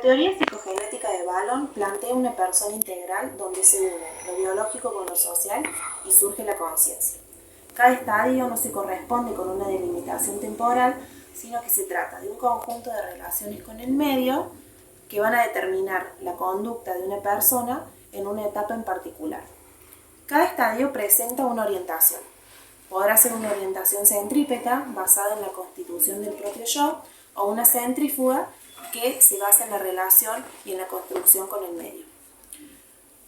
teoría psicogenética de Vallon plantea una persona integral donde se une lo biológico con lo social y surge la conciencia. Cada estadio no se corresponde con una delimitación temporal, sino que se trata de un conjunto de relaciones con el medio que van a determinar la conducta de una persona en una etapa en particular. Cada estadio presenta una orientación. Podrá ser una orientación centrípeta, basada en la constitución del propio yo, o una centrífuga, que se basa en la relación y en la construcción con el medio.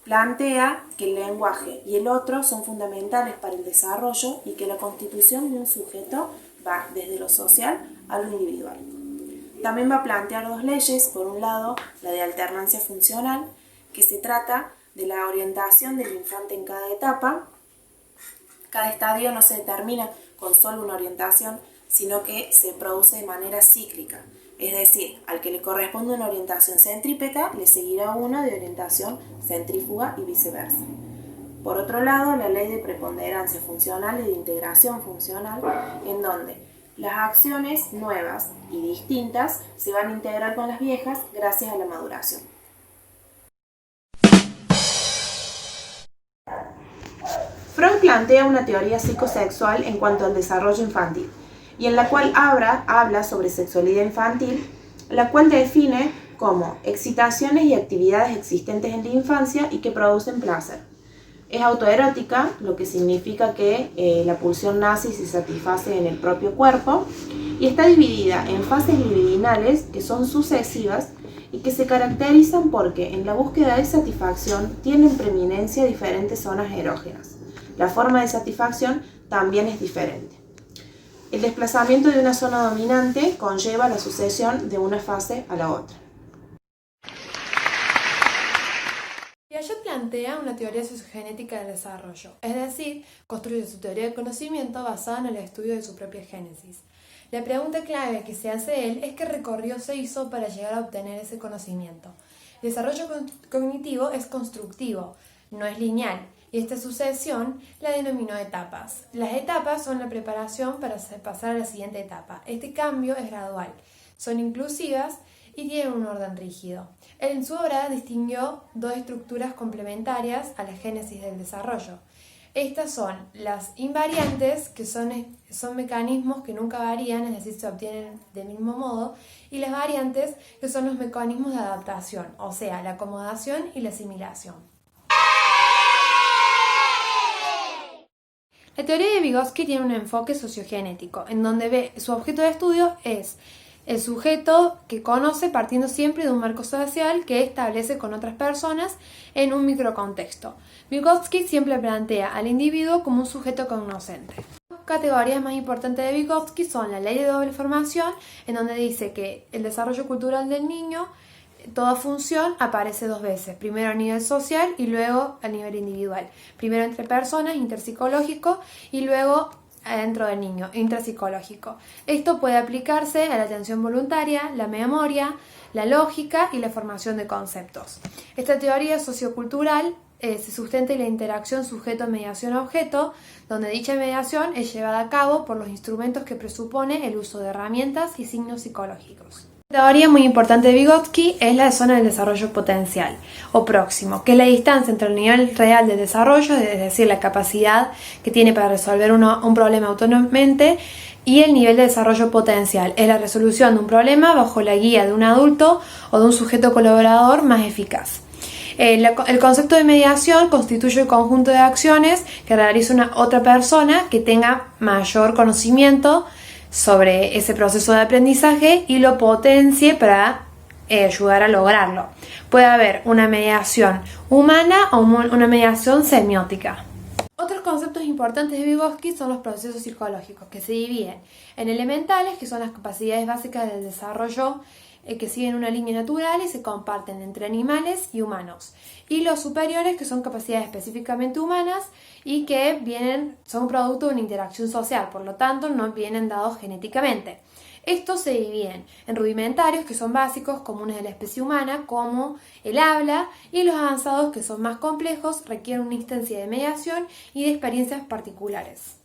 Plantea que el lenguaje y el otro son fundamentales para el desarrollo y que la constitución de un sujeto va desde lo social a lo individual. También va a plantear dos leyes, por un lado la de alternancia funcional, que se trata de la orientación del infante en cada etapa. Cada estadio no se determina con solo una orientación, sino que se produce de manera cíclica. Es decir, al que le corresponde una orientación centrípeta, le seguirá una de orientación centrífuga y viceversa. Por otro lado, la ley de preponderancia funcional y de integración funcional, en donde las acciones nuevas y distintas se van a integrar con las viejas gracias a la maduración. Freud plantea una teoría psicosexual en cuanto al desarrollo infantil, y en la cual habla sobre sexualidad infantil, la cual define como excitaciones y actividades existentes en la infancia y que producen placer. Es autoerótica, lo que significa que la pulsión nace y se satisface en el propio cuerpo, y está dividida en fases libidinales que son sucesivas y que se caracterizan porque en la búsqueda de satisfacción tienen preeminencia diferentes zonas erógenas. La forma de satisfacción también es diferente. El desplazamiento de una zona dominante conlleva la sucesión de una fase a la otra. Piaget plantea una teoría sociogenética del desarrollo, es decir, construye su teoría del conocimiento basada en el estudio de su propia génesis. La pregunta clave que se hace él es qué recorrido se hizo para llegar a obtener ese conocimiento. El desarrollo cognitivo es constructivo, no es lineal, y esta sucesión la denominó etapas. Las etapas son la preparación para pasar a la siguiente etapa. Este cambio es gradual, son inclusivas y tienen un orden rígido. Él en su obra distinguió dos estructuras complementarias a la génesis del desarrollo. Estas son las invariantes, que son mecanismos que nunca varían, es decir, se obtienen del mismo modo, y las variantes, que son los mecanismos de adaptación, o sea, la acomodación y la asimilación. La teoría de Vygotsky tiene un enfoque sociogenético, en donde su objeto de estudio es el sujeto que conoce partiendo siempre de un marco social que establece con otras personas en un microcontexto. Vygotsky siempre plantea al individuo como un sujeto cognoscente. Las categorías más importantes de Vygotsky son la ley de doble formación, en donde dice que el desarrollo cultural del niño, toda función aparece dos veces, primero a nivel social y luego a nivel individual. Primero entre personas, interpsicológico, y luego dentro del niño, intrapsicológico. Esto puede aplicarse a la atención voluntaria, la memoria, la lógica y la formación de conceptos. Esta teoría sociocultural se sustenta en la interacción sujeto-mediación-objeto, donde dicha mediación es llevada a cabo por los instrumentos que presupone el uso de herramientas y signos psicológicos. Una teoría muy importante de Vygotsky es la zona del desarrollo potencial o próximo, que es la distancia entre el nivel real de desarrollo, es decir, la capacidad que tiene para resolver un problema autónomamente, y el nivel de desarrollo potencial, es la resolución de un problema bajo la guía de un adulto o de un sujeto colaborador más eficaz. El concepto de mediación constituye el conjunto de acciones que realiza una otra persona que tenga mayor conocimiento sobre ese proceso de aprendizaje y lo potencie para ayudar a lograrlo. Puede haber una mediación humana o una mediación semiótica. Otros conceptos importantes de Vygotsky son los procesos psicológicos, que se dividen en elementales, que son las capacidades básicas del desarrollo que siguen una línea natural y se comparten entre animales y humanos, y los superiores, que son capacidades específicamente humanas y que son producto de una interacción social, por lo tanto no vienen dados genéticamente. Estos se dividen en rudimentarios, que son básicos, comunes de la especie humana, como el habla, y los avanzados, que son más complejos, requieren una instancia de mediación y de experiencias particulares.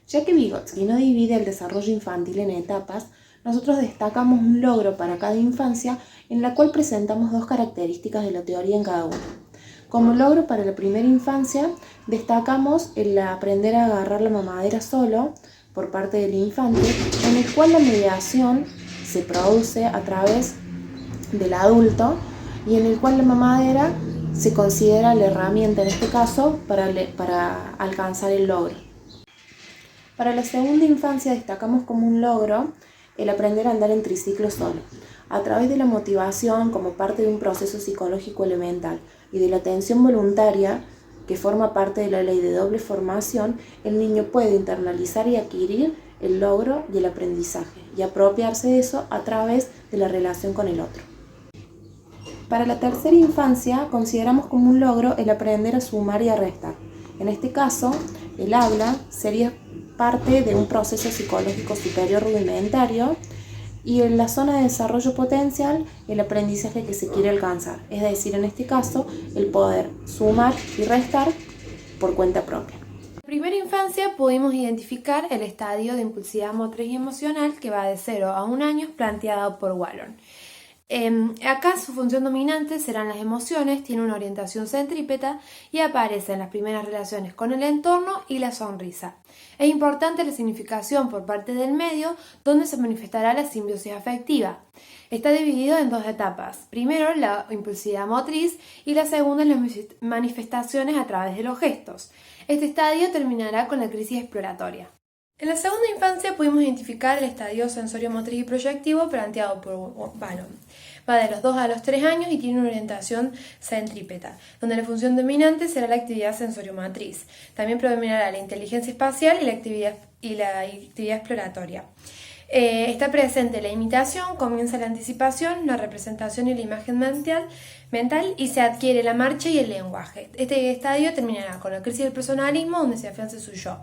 Ya que Vygotsky no divide el desarrollo infantil en etapas, nosotros destacamos un logro para cada infancia en la cual presentamos 2 características de la teoría en cada uno. Como logro para la primera infancia, destacamos el aprender a agarrar la mamadera solo por parte del infante, en el cual la mediación se produce a través del adulto y en el cual la mamadera se considera la herramienta, en este caso, para alcanzar el logro. Para la segunda infancia destacamos como un logro el aprender a andar en triciclo solo, a través de la motivación como parte de un proceso psicológico elemental y de la atención voluntaria que forma parte de la ley de doble formación. El niño puede internalizar y adquirir el logro y el aprendizaje y apropiarse de eso a través de la relación con el otro. Para la tercera infancia consideramos como un logro el aprender a sumar y a restar. En este caso, el habla sería parte de un proceso psicológico superior rudimentario y en la zona de desarrollo potencial el aprendizaje que se quiere alcanzar, es decir, en este caso, el poder sumar y restar por cuenta propia. En la primera infancia pudimos identificar el estadio de impulsividad motriz y emocional que va de 0 a 1 año planteado por Wallon. Acá su función dominante serán las emociones, tiene una orientación centrípeta y aparece en las primeras relaciones con el entorno y la sonrisa. Es importante la significación por parte del medio donde se manifestará la simbiosis afectiva. Está dividido en 2 etapas. Primero la impulsividad motriz y la segunda en las manifestaciones a través de los gestos. Este estadio terminará con la crisis exploratoria. En la segunda infancia pudimos identificar el estadio sensorio-motriz y proyectivo planteado por Wallon. Va de los 2 a los 3 años y tiene una orientación centrípeta, donde la función dominante será la actividad sensorio-motriz. También predominará la inteligencia espacial y la actividad exploratoria. Está presente la imitación, comienza la anticipación, la representación y la imagen mental y se adquiere la marcha y el lenguaje. Este estadio terminará con la crisis del personalismo, donde se afianza su yo.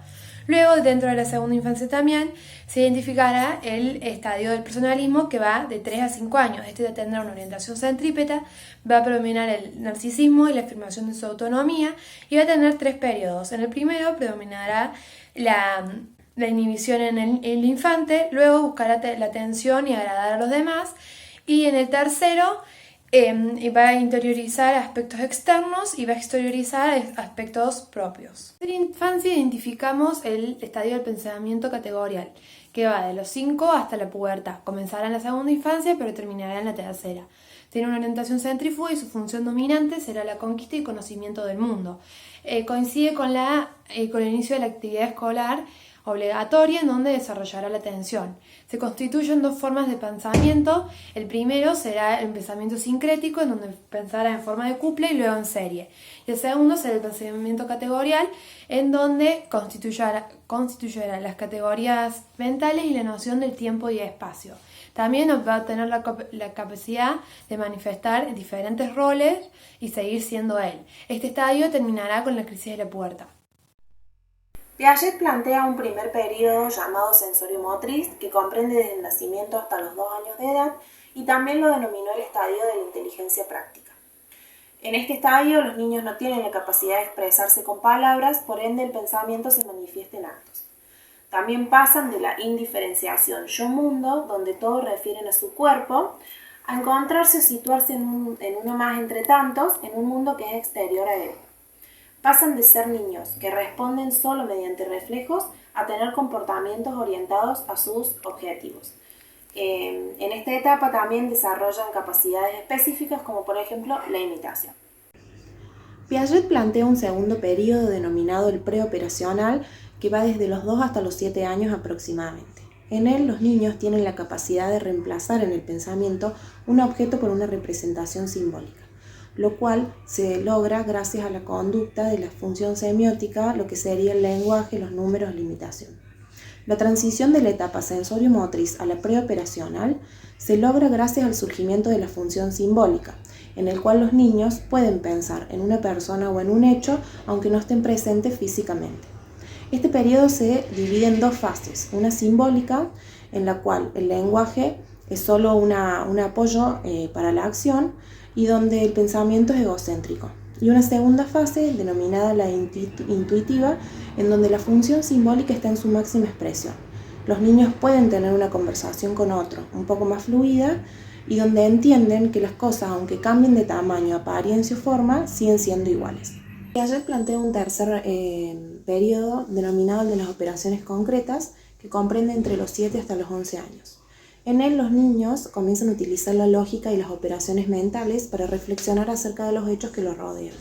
Luego, dentro de la segunda infancia también, se identificará el estadio del personalismo que va de 3 a 5 años. Este tendrá una orientación centrípeta, va a predominar el narcisismo y la afirmación de su autonomía y va a tener 3 periodos. En el primero predominará la inhibición en el infante, luego buscará la atención y agradar a los demás y en el tercero va a interiorizar aspectos externos y va a exteriorizar aspectos propios. En la infancia identificamos el estadio del pensamiento categorial, que va de los 5 hasta la pubertad. Comenzará en la segunda infancia, pero terminará en la tercera. Tiene una orientación centrífuga y su función dominante será la conquista y conocimiento del mundo. Coincide con el inicio de la actividad escolar obligatoria en donde desarrollará la atención. Se constituyen 2 formas de pensamiento. El primero será el pensamiento sincrético, en donde pensará en forma de couple y luego en serie. Y el segundo será el pensamiento categorial, en donde constituyará las categorías mentales y la noción del tiempo y espacio. También va a tener la capacidad de manifestar diferentes roles y seguir siendo él. Este estadio terminará con la crisis de la pubertad. Piaget plantea un primer periodo llamado sensorio-motriz que comprende desde el nacimiento hasta los 2 años de edad y también lo denominó el estadio de la inteligencia práctica. En este estadio los niños no tienen la capacidad de expresarse con palabras, por ende el pensamiento se manifiesta en actos. También pasan de la indiferenciación yo-mundo, donde todos refieren a su cuerpo, a encontrarse o situarse en uno más entre tantos, en un mundo que es exterior a él. Pasan de ser niños que responden solo mediante reflejos a tener comportamientos orientados a sus objetivos. En esta etapa también desarrollan capacidades específicas como por ejemplo la imitación. Piaget plantea un segundo periodo denominado el preoperacional que va desde los 2 hasta los 7 años aproximadamente. En él los niños tienen la capacidad de reemplazar en el pensamiento un objeto por una representación simbólica, lo cual se logra gracias a la conducta de la función semiótica, lo que sería el lenguaje, los números, la imitación. La transición de la etapa sensorio-motriz a la preoperacional se logra gracias al surgimiento de la función simbólica, en el cual los niños pueden pensar en una persona o en un hecho, aunque no estén presentes físicamente. Este periodo se divide en 2 fases, una simbólica, en la cual el lenguaje es solo un apoyo para la acción, y donde el pensamiento es egocéntrico. Y una segunda fase, denominada la intuitiva, en donde la función simbólica está en su máxima expresión. los niños pueden tener una conversación con otro un poco más fluida y donde entienden que las cosas, aunque cambien de tamaño, apariencia o forma, siguen siendo iguales. Y ayer planteé un tercer periodo denominado el de las operaciones concretas, que comprende entre los 7 hasta los 11 años. En él los niños comienzan a utilizar la lógica y las operaciones mentales para reflexionar acerca de los hechos que los rodean.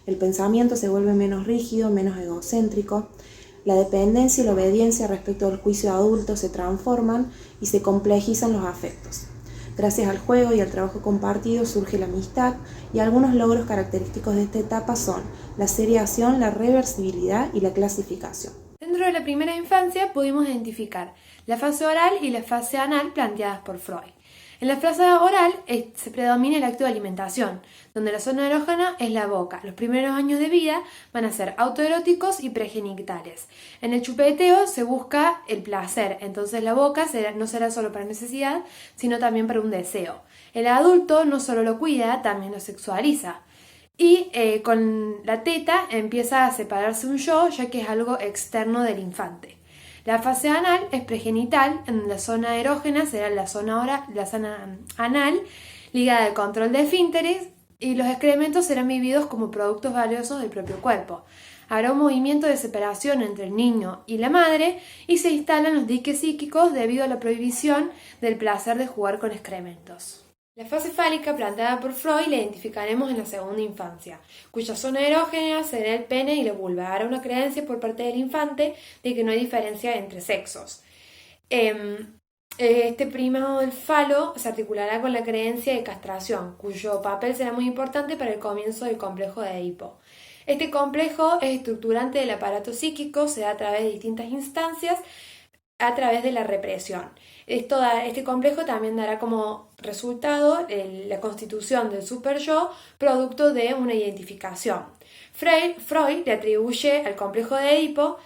El pensamiento se vuelve menos rígido, menos egocéntrico. La dependencia y la obediencia respecto al juicio adulto se transforman y se complejizan los afectos. Gracias al juego y al trabajo compartido surge la amistad, y algunos logros característicos de esta etapa son la seriación, la reversibilidad y la clasificación. Dentro de la primera infancia pudimos identificar la fase oral y la fase anal planteadas por Freud. En la fase oral se predomina el acto de alimentación, donde la zona erógena es la boca. Los primeros años de vida van a ser autoeróticos y pregenitales. En el chupeteo se busca el placer, entonces la boca no será solo para necesidad, sino también para un deseo. El adulto no solo lo cuida, también lo sexualiza. Y con la teta empieza a separarse un yo, ya que es algo externo del infante. La fase anal es pregenital, en la zona erógena será la zona anal, ligada al control de esfínteres, y los excrementos serán vividos como productos valiosos del propio cuerpo. Habrá un movimiento de separación entre el niño y la madre y se instalan los diques psíquicos debido a la prohibición del placer de jugar con excrementos. La fase fálica planteada por Freud la identificaremos en la segunda infancia, cuya zona erógena será el pene y la vulva. Habrá una creencia por parte del infante de que no hay diferencia entre sexos. Este primado del falo se articulará con la creencia de castración, cuyo papel será muy importante para el comienzo del complejo de Edipo. Este complejo es estructurante del aparato psíquico, se da a través de distintas instancias, a través de la represión. Este complejo también dará como resultado la constitución del superyo, producto de una identificación. Freud le atribuye al complejo de Edipo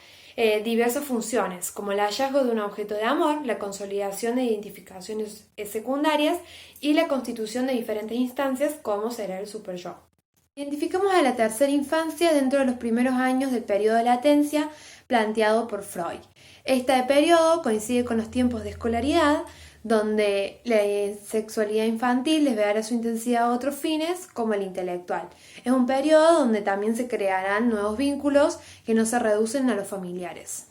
diversas funciones, como el hallazgo de un objeto de amor, la consolidación de identificaciones secundarias y la constitución de diferentes instancias, como será el superyo. Identificamos a la tercera infancia dentro de los primeros años del periodo de latencia planteado por Freud. Este periodo coincide con los tiempos de escolaridad, donde la sexualidad infantil desvelará su intensidad a otros fines, como el intelectual. Es un periodo donde también se crearán nuevos vínculos que no se reducen a los familiares.